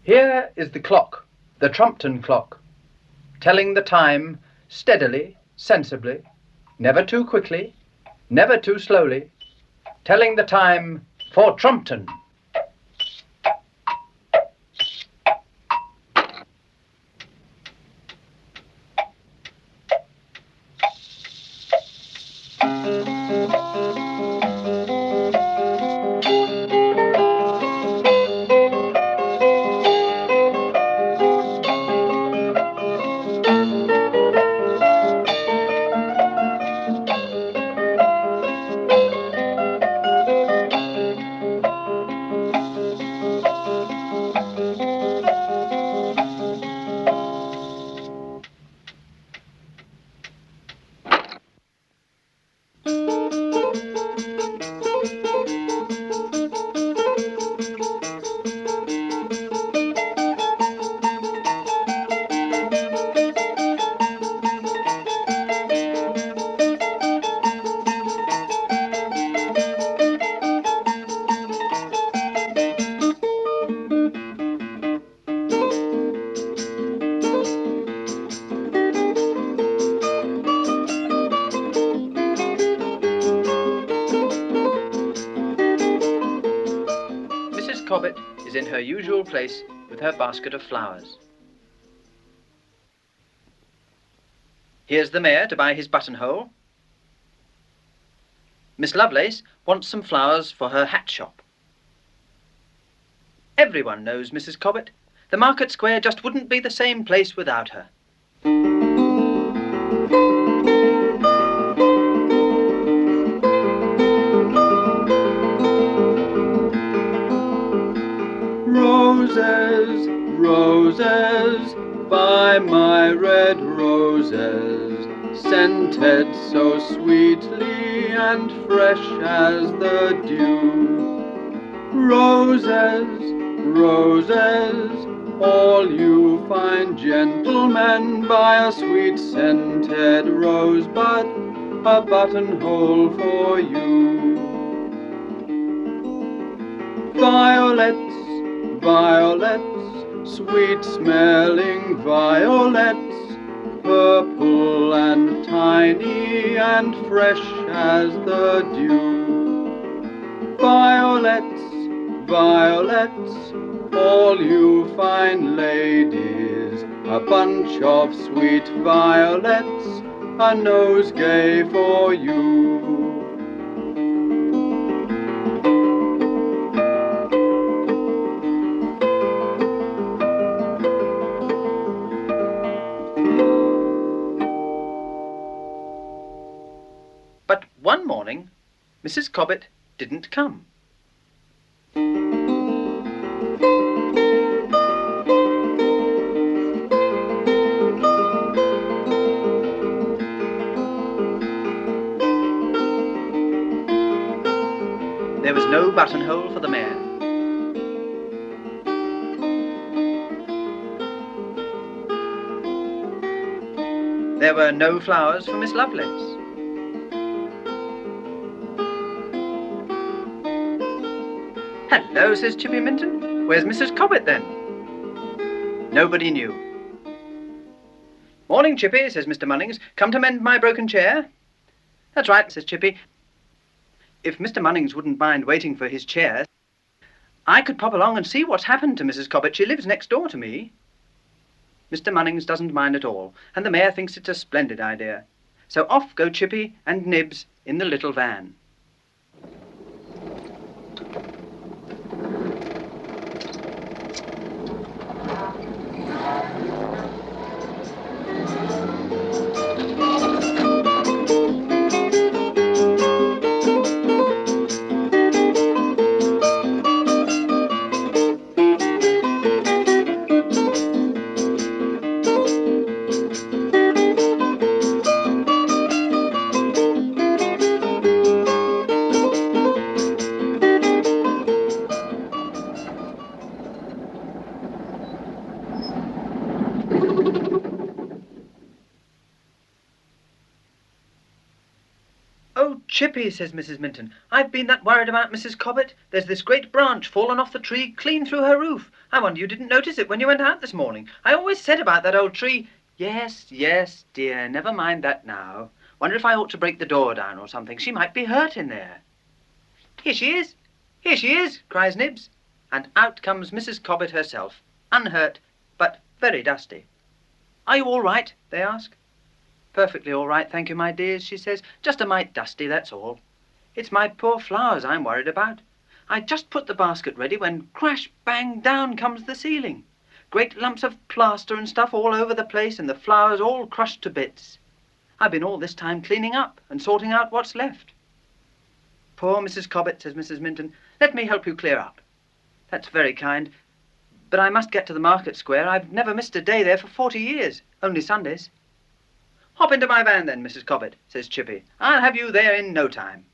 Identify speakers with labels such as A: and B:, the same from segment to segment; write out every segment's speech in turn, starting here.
A: Here is the clock, the Trumpton clock, telling the time steadily, sensibly, never too quickly, never too slowly, telling the time for Trumpton. Cobbit is in her usual place with her basket of flowers. Here's the mayor to buy his buttonhole. Miss Lovelace wants some flowers for her hat shop. Everyone knows Mrs. Cobbit. The market square just wouldn't be the same place without her.
B: Roses, roses, buy my red roses, scented so sweetly and fresh as the dew. Roses, roses, all you fine gentlemen, buy a sweet scented rosebud, a buttonhole for you. Violets, violets, sweet-smelling violets, purple and tiny and fresh as the dew. Violets, violets, all you fine ladies, a bunch of sweet violets, a nosegay for you.
A: But one morning, Mrs. Cobbit didn't come. There was no buttonhole for the mayor. There were no flowers for Miss Lovelace. Hello, says Chippy Minton. Where's Mrs. Cobbit, then? Nobody knew. Morning, Chippy, says Mr. Munnings. Come to mend my broken chair? That's right, says Chippy. If Mr. Munnings wouldn't mind waiting for his chair, I could pop along and see what's happened to Mrs. Cobbit. She lives next door to me. Mr. Munnings doesn't mind at all, and the mayor thinks it's a splendid idea. So off go Chippy and Nibs in the little van. Chippy, says Mrs. Minton, I've been that worried about Mrs. Cobbit. There's this great branch fallen off the tree clean through her roof. I wonder you didn't notice it when you went out this morning. I always said about that old tree. Yes, yes, dear, never mind that now. Wonder if I ought to break the door down or something. She might be hurt in there. Here she is. Here she is, cries Nibs. And out comes Mrs. Cobbit herself, unhurt, but very dusty. Are you all right? They ask. Perfectly all right, thank you, my dears, she says. Just a mite dusty, that's all. It's my poor flowers I'm worried about. I just put the basket ready when crash, bang, down comes the ceiling. Great lumps of plaster and stuff all over the place and the flowers all crushed to bits. I've been all this time cleaning up and sorting out what's left. Poor Mrs. Cobbit, says Mrs. Minton. Let me help you clear up. That's very kind, but I must get to the market square. I've never missed a day there for 40 years, only Sundays. Hop into my van then, Mrs. Cobbit, says Chippy. I'll have you there in no time.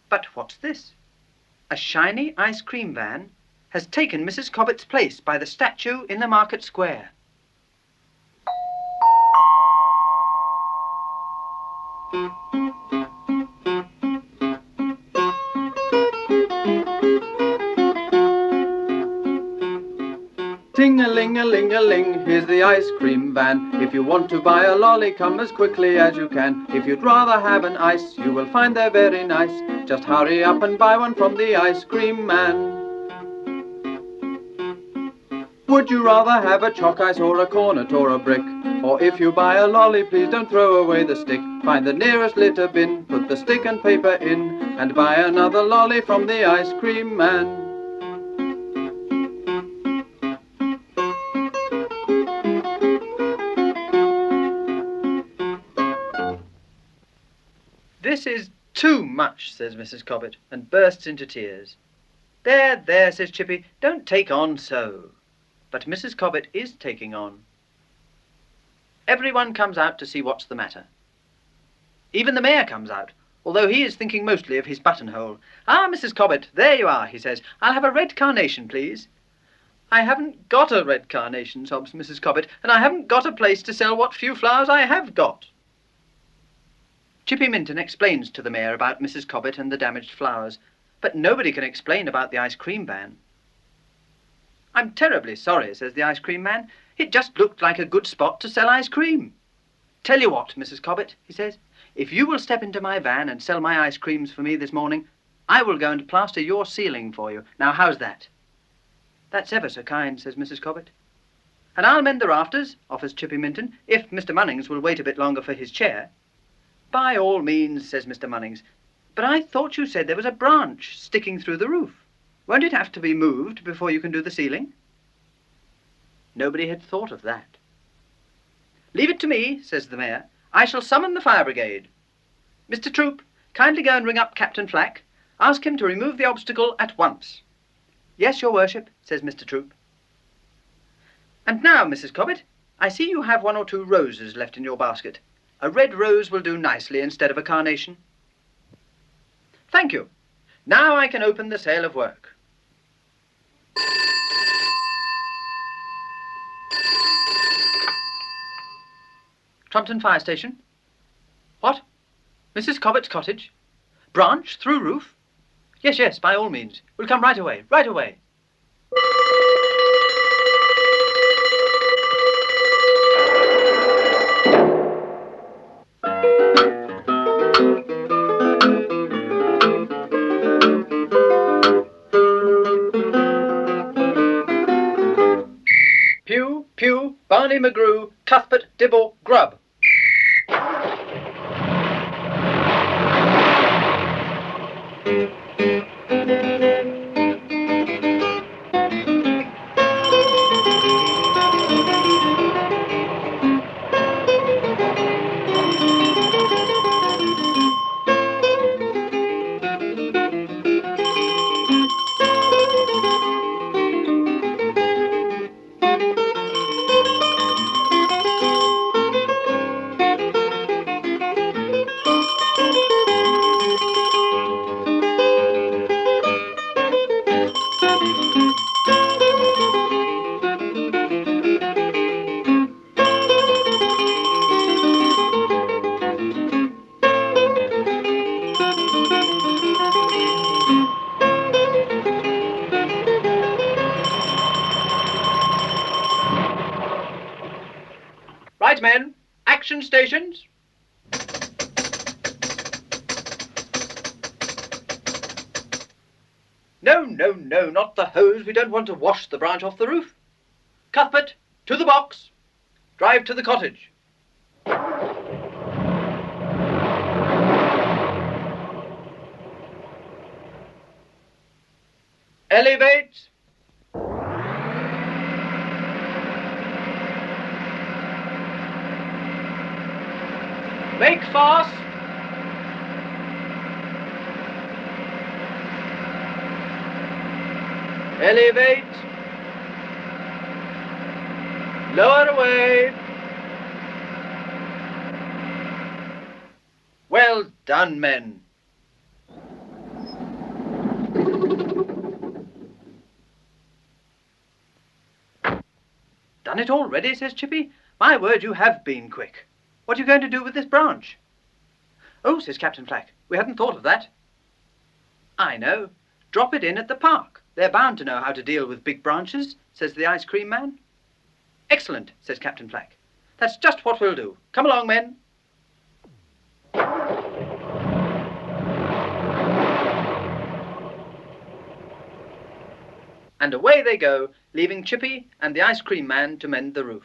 A: But what's this? A shiny ice cream van has taken Mrs. Cobbit's place by the statue in the market square.
B: Ting-a-ling-a-ling-a-ling, here's the ice cream van. If you want to buy a lolly, come as quickly as you can. If you'd rather have an ice, you will find they're very nice. Just hurry up and buy one from the ice cream man. Would you rather have a chalk ice or a cornet or a brick? Or if you buy a lolly, please don't throw away the stick. Find the nearest litter bin, put the stick and paper in, and buy another lolly from the ice cream man.
A: This is too much, says Mrs. Cobbit, and bursts into tears. There, there, says Chippy, don't take on so. But Mrs. Cobbit is taking on. Everyone comes out to see what's the matter. Even the mayor comes out, although he is thinking mostly of his buttonhole. Ah, Mrs. Cobbit, there you are, he says. I'll have a red carnation, please. I haven't got a red carnation, sobs Mrs. Cobbit, and I haven't got a place to sell what few flowers I have got. Chippy Minton explains to the mayor about Mrs. Cobbit and the damaged flowers, but nobody can explain about the ice cream van. I'm terribly sorry, says the ice cream man. It just looked like a good spot to sell ice cream. Tell you what, Mrs. Cobbit, he says, if you will step into my van and sell my ice creams for me this morning, I will go and plaster your ceiling for you. Now, how's that? That's ever so kind, says Mrs. Cobbit. And I'll mend the rafters, offers Chippy Minton, if Mr. Munnings will wait a bit longer for his chair. By all means, says Mr. Munnings, but I thought you said there was a branch sticking through the roof. Won't it have to be moved before you can do the ceiling? Nobody had thought of that. Leave it to me, says the mayor. I shall summon the fire brigade. Mr. Troop, kindly go and ring up Captain Flack. Ask him to remove the obstacle at once. Yes, your worship, says Mr. Troop. And now, Mrs. Cobbit, I see you have 1 or 2 roses left in your basket. A red rose will do nicely instead of a carnation. Thank you. Now I can open the sale of work. Trumpton Fire Station. What? Mrs. Cobbit's cottage? Branch through roof? Yes, yes, by all means. We'll come right away, right away. Pew, pew, Barney McGrew, Cuthbert, Dibble, Grub. Right, men. Action stations. No, no, no, not the hose. We don't want to wash the branch off the roof. Cuthbert, to the box. Drive to the cottage. Elevate. Make fast. Elevate. Lower away. Well done, men. Done it already, says Chippy. My word, you have been quick. What are you going to do with this branch? Oh, says Captain Flack, we hadn't thought of that. I know. Drop it in at the park. They're bound to know how to deal with big branches, says the ice cream man. Excellent, says Captain Flack. That's just what we'll do. Come along, men. And away they go, leaving Chippy and the ice cream man to mend the roof.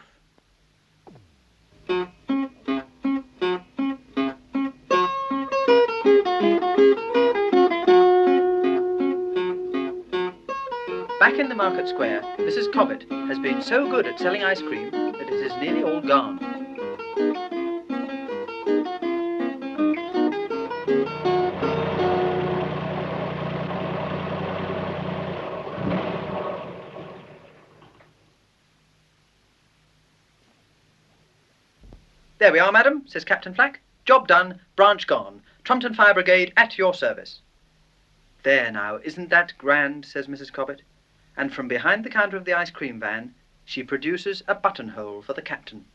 A: Back in the market square, Mrs. Cobbit has been so good at selling ice cream that it is nearly all gone. There we are, madam, says Captain Flack. Job done, branch gone. Trumpton Fire Brigade at your service. There now, isn't that grand, says Mrs. Cobbit. And from behind the counter of the ice cream van, she produces a buttonhole for the captain.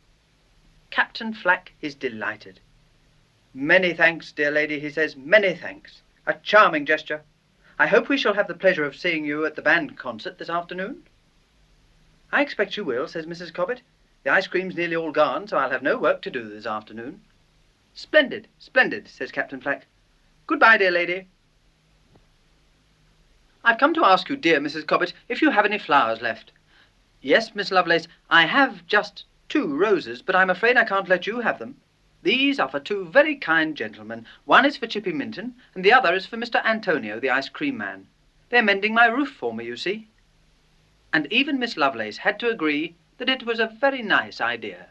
A: Captain Flack is delighted. Many thanks, dear lady, he says, many thanks. A charming gesture. I hope we shall have the pleasure of seeing you at the band concert this afternoon. I expect you will, says Mrs. Cobbit. The ice cream's nearly all gone, so I'll have no work to do this afternoon. Splendid, splendid, says Captain Flack. Goodbye, dear lady. I've come to ask you, dear Mrs. Cobbit, if you have any flowers left. Yes, Miss Lovelace, I have just 2 roses, but I'm afraid I can't let you have them. These are for 2 very kind gentlemen. One is for Chippy Minton, and the other is for Mr. Antonio, the ice cream man. They're mending my roof for me, you see. And even Miss Lovelace had to agree that it was a very nice idea.